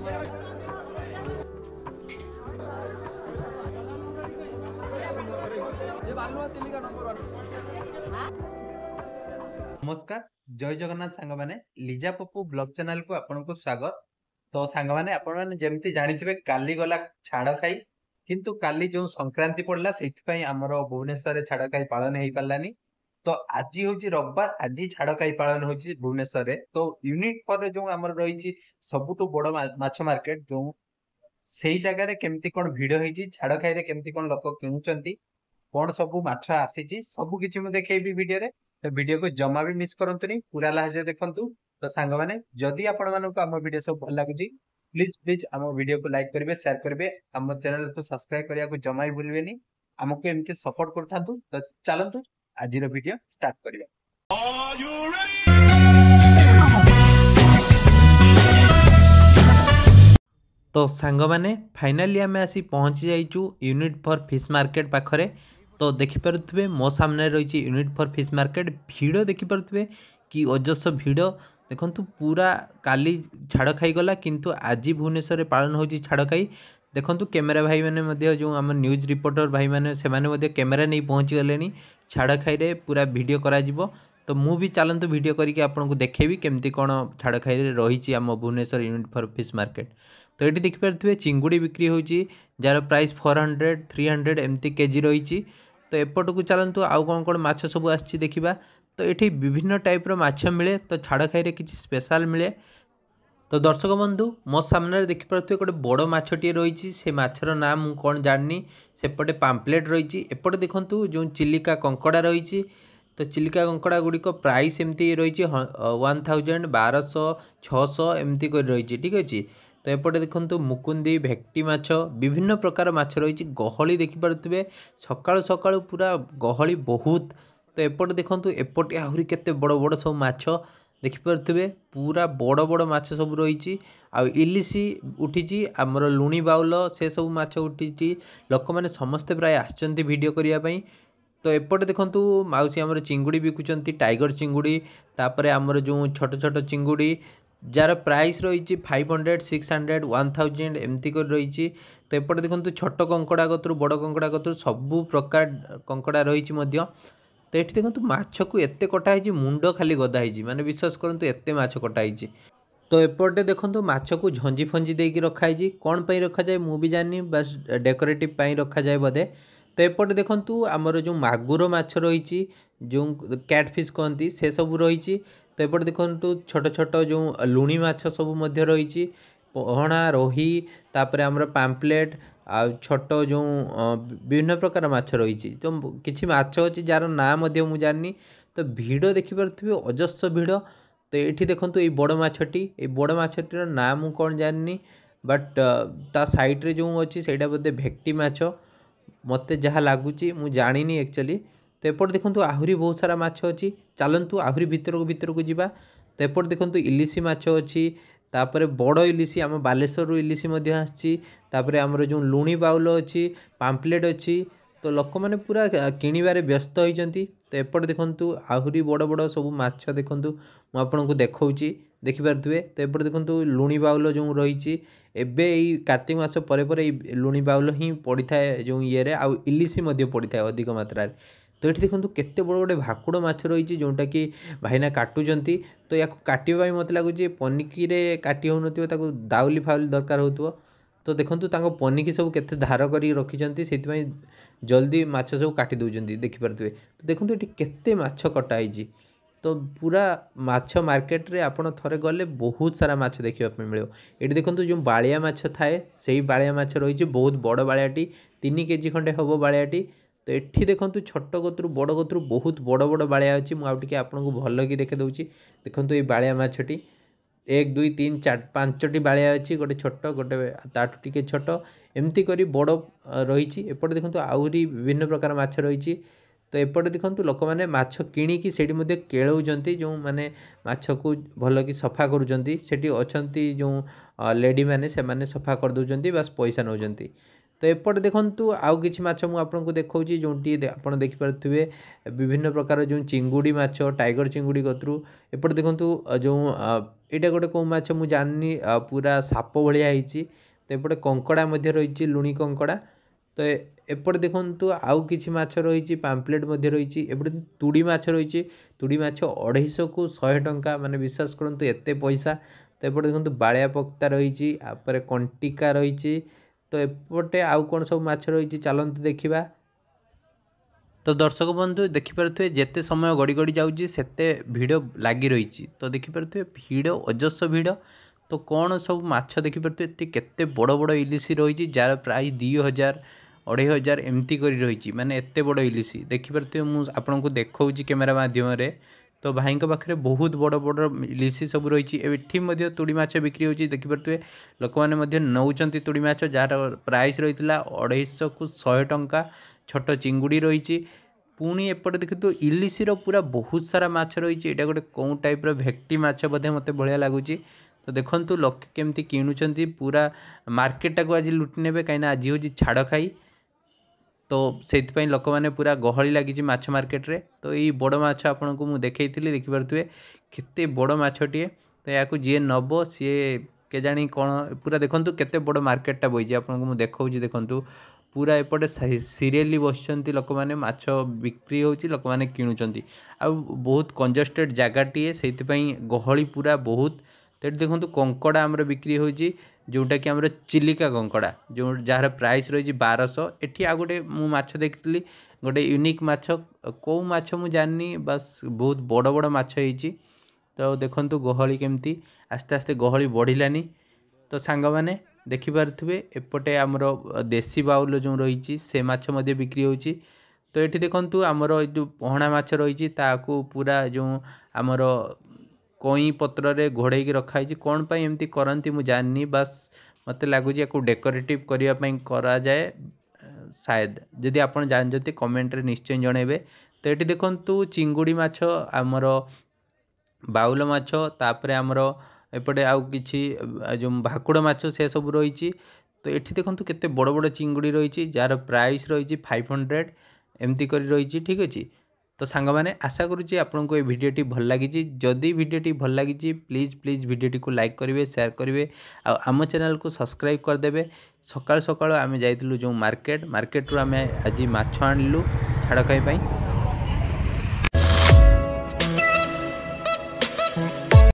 नमस्कार जय जगन्नाथ सांग मैंने लिजा पप्पू ब्लॉग चैनल को आपन को स्वागत। तो सांग मैंने आपण मैंने जेमती जानिथिबे काली गला छाड़ खाई किंतु काली जो संक्रांति पड़ला सेइथि हमर भुवनेश्वर रे छाड़ खाई पालन हेई पालानी। तो आज होची रविवार, आज छाड़ खाई पालन होची भुवनेश्वर रे। तो यूनिट पर जो हमर रहिची सबुठु बड़ माछ मार्केट जो सेई जगह रे केमती कोन भिड़ हेची छाड़ खाई रे केमती कोन लोक किनुचंती कौन सब माछ आसी सब किसी मुझे देखी वीडियो रे। तो वीडियो को जमा भी मिस करंतुनी पूरा लास्ट देखंतु। तो सांग माने जदि आपण मानको हम वीडियो सब भल लागुची प्लीज प्लीज हम वीडियो को लाइक करेंगे शेयर करेंगे हम चैनल को सब्सक्राइब करिया को जमा भी भूलबेनी हमको एमती सपोर्ट करथांतु। तो चलंतु आज वीडियो स्टार्ट करिया। तो सांग माने फाइनली आम आसी पहुँची जाइचु यूनिट फॉर फिश मार्केट पाखरे। तो देखिपे मो सामने रही यूनिट फॉर फिश मार्केट भिड़ देखिपे कि अजस्र भिड़ देखु पूरा काली छाड़ खाई गला किंतु आज भुवनेश्वर पालन हो छाड़ खाई। देखु कैमेरा भाई मैंने जो आम न्यूज रिपोर्टर भाई मैंने कैमेरा नहीं पहुँची गले छाड़ खाई रे पूरा वीडियो करा तो मु भी चलतु वीडियो करके आपको देखेबी केमती कौन छाड़ खाई रही आम Bhubaneswar unit for fish market. तो ये देखिपे चिंगुड़ी बिक्री होची जार प्राइस 400 300 एमती केजी रही। तो एपट को चलतु आउ कौन कौन माछ सब आछि देखिबा। तो ये विभिन्न टाइप रो माछ मिले तो छाड़ खाई रे किछि स्पेशल मिले। तो दर्शक बंधु मो सामने देखिपे गोटे बड़ माछटी रही से माछर नाम मु कौन जानी सेपटे पाम्पलेट रही एपटे देखंतु जो चिलिका कंकड़ा रही। तो चिलिका कंकड़ा गुड़िक प्राइस एमती रही 1000 1200 600 एमती रही ठीक अच्छे। तो एपटे देखंतु मुकुंदी भेक्टी माछ विभिन्न प्रकार माछ रही गहली देखिपे सकाळु सकाळु पूरा गहली बहुत। तो एपटे देखंतु एपटे आहुरी केते बड़ बड़ सब माछ देखिपे पूरा बड़ बड़ माछ सब रही। आ इलिसी उठी आमर लुणी बाउल से सब माछ उठी लोक मैंने समस्ते प्राय आछंती वीडियो करिया पई। तो एपटे देखंतु माउसी आमर चिंगुड़ी बिकुचंती टाइगर चिंगुड़ी तापरे आमर जो छोट छोट चिंगुड़ी जार प्राइस रही 500 600 1000 एमती कर रही। तो एपटे देखंतु छोट कंकड़ा कतरू बड़ कंकड़ा कतरू सबू प्रकार कंकड़ा रही। तो ये देखो माछ को एत कटाई मुंड खाली गदाई माने विश्वास करंतु एते माछ कटाई। तो एपटे देखो माछ को झंझी फंजी देकी रखाई कौन पाई रखा जाए मु भी जानी बस डेकोरेटिव पाई रखा जाए बोधे। तो एपटे देखंतु आमर जो मागुर माछ रही जो कैटफिश कहती से सब रही। तो एपटे देखंतु छोट छोट जो लुणी माछ सब मध्य रही पहणा रोही तापरे आमर पाम्पलेट आ छोट जो विभिन्न प्रकार माछ रही। तो किछि माछ अछि जार ना मध्य मु जानी। तो भिड़ देखिपे अजस्र भिड़। तो ये देखो ये बड़ माछटी ये बड़ माछटीर ना मु कौन जानी बट ता साइड रे जो अच्छी से बोधे भेक्टी माछ मते जहाँ लगुच मु जानी एक्चुअली। तो एपट देखो आहरी बहुत सारा माछ अच्छी चलतु आहरी भितर को जीवा। तो एपट देखो इलिसी माछ अच्छी तापर बड़ इलिसी आम बालेश्वर इलिसी आसपर आमर जो लुणी बाउल अच्छी पाम्पलेट अच्छी। तो लोक मैंने पूरा किणवारे व्यस्त होती। तो एपट देखंतु आहरी बड़ बड़ सब माछ देखंतु मु आपनको देखौची देखिपारे। तो एपट देखंतु लुणी बाउल जो रही एबे ई कार्तिक मास परे लुणी बाउल ही पड़ी थाए जो ये आउ इलिसी पड़ी थाए अधिक मात्रा। तो ये देखो केते बड़ गोटे भाकुड़ माछ रही जोटा कि भाईना काटुचंती। तो या काटिबा मत लगुच पनिकी रे काटी हो दाउली फाउली दरकार हो। तो देखंतु तांको पनिकी सब केते धार करी रखिचंती सेति जल्दी माछ सब काटी दउचंती देखिपारे। तो देखंतु एटी केते माछ कटाई। तो पूरा माछ मार्केट रे आपण थरे गले बहुत सारा माछ देखिबा पे मिलियो। एटी देखंतु जो बालिया माछ थाए सेही बालिया माछ रही बहुत बड़ बालियाटी 3 केजी खंडे हबो बालियाटी। तो ये देखो छोट कतरू बड़ कतरू बहुत बड़ बड़ बालिया अच्छी मुझे आपको भल कि देखे दूसरी। देखो ये बालिया माछटी 1 2 3 4 5टी बालिया अच्छी गोटे छोट गोटे ताठू टिके छोट एमती करी बड़ रही। एपटे देखो आहरी विभिन्न प्रकार माछ रही। तो एपटे देखो लोक मैंने माछ किणिकी सेठी केलौचंती जो मैंने माछ को भल कि सफा करुँच सेठी अच्छा जो लेडी मैंने से सफा कर दौरान बास पैसा नौकरी। तो एपटे देखंतु आउ किछि माछ मु आपनको देखौछि जोंटी आपण देखि पारुथिबे विभिन्न प्रकार जो चिंगुडी माछ टाइगर चिंगुडी कतरू एपटे देखंतु जो एटा गोटे को माछ मु जाननी पूरा साप भलिया हिची तो एपटे कंकड़ा मध्ये रहिछि लुणी कंकड़ा तो एपटे देखंतु आउ किछि माछ रहिछि पैम्पलेट मध्ये रहिछि एपटे तुडी माछ रहिछि तुडी माछ 250 को 100 टंका माने विश्वास करंतु एते पैसा तो एपटे देखंतु बाळिया पक्ता रहिछि आपर कंटिका रहिछि तो एपटे आउ कोन सब माछ रहिछि चलंतु देखिबा तो दर्शक बंधु देखिपे जिते समय गड़ी गड़ी जाऊँगी सेते भिड़ लगी रही तो देखिपे भिड़ अजस्र भिड़ तो कौन सब माछ देखिपे केते बड़ बड़ इलिशी रही जार प्राय 2000 2500 एमती कर रही माने एते बड़ इलिशी देखिपे मुझे आपन को देखा कैमेरा माध्यम तो भाई पाखे बहुत बड़ बड़ इलिशी सब रही एठी तुड़ी माछ बिक्री होती देखिपे लोक मैंने नौकरी तुड़ी माछ जार प्राइस रही 250 को 100 टंका छोट चिंगुड़ी रही पुणी एपटे देखो इलिशीर पूरा बहुत सारा माछ रही है गोटे कौन टाइप भेक्टी माछ बोधे मत भाया लगुच तो देखूँ लोक केमती किणुंट पूरा मार्केटा को आज लुटि ने कहीं आज हूँ छाड़ खाई तो से लोक मैंने पूरा गहली लगी माछ मार्केट रे तो ये बड़ माछ आपन को मुझे देखी देखिपे केते बड़ माछटे तो या जी नब सी के जानी कौन पूरा देखूँ केते बड़ मार्केटा बही आपको मुझे देखा देखूँ पूरा एपटे सीरियली बसचंती लोक मैंने माछ बिक्री होची लोक मैंने किणुचंती आ बहुत कंजस्टेड जगहटीए से गहली पूरा बहुत तो ये देखो कंकड़ा आमर बिक्री होची जोटा कि आमर चिलिका कंकड़ा जो जार प्राइस रही 1200 एटी आ गोटे मु माछ देखी गोटे यूनिक माछ कौ माछ मु जानी बस बहुत बड़ बड़ माछ होती तो देखो गहली केमती आस्ते आस्ते गहली बढ़िलानी तो सांग मैंने देखिपे एपटे आमर देसी बाउल जो रही से माछ मध्य बिक्री होची तो ये देखूँ आमर जो पहना माछ रही पूरा जो आमर कई पत्र रे घोड़े रखाई कौन पाई एमती करती मुझे जाननी बस मत लगुच या डेकोरेटिव करने करा जाए शायद जदि आप जानते कमेंट रे निश्चय जनइबे तो ये देखूँ चिंगुड़ी माछ आमर बाउल माछ तापरे आमर एपटे आउ किछि जो भाकुड़ माछ से सब रही तो ये देखूँ केते बड़ बड़ चिंगुड़ी रही जार प्राइस रही 500 एमती कर रही ठीक अच्छे तो सांग मैंने आशा करुँच आपन को ये भिडियोटी भल लगी जदि भिडियोटी भल लगी प्लीज प्लीज भिडियोटी को लाइक करेंगे शेयर करेंगे आम चैनल को सब्सक्राइब करदे सकाल सकाल आम जाइलु जो मार्केट रू आम आज माछ आणलु छाड़ खाई।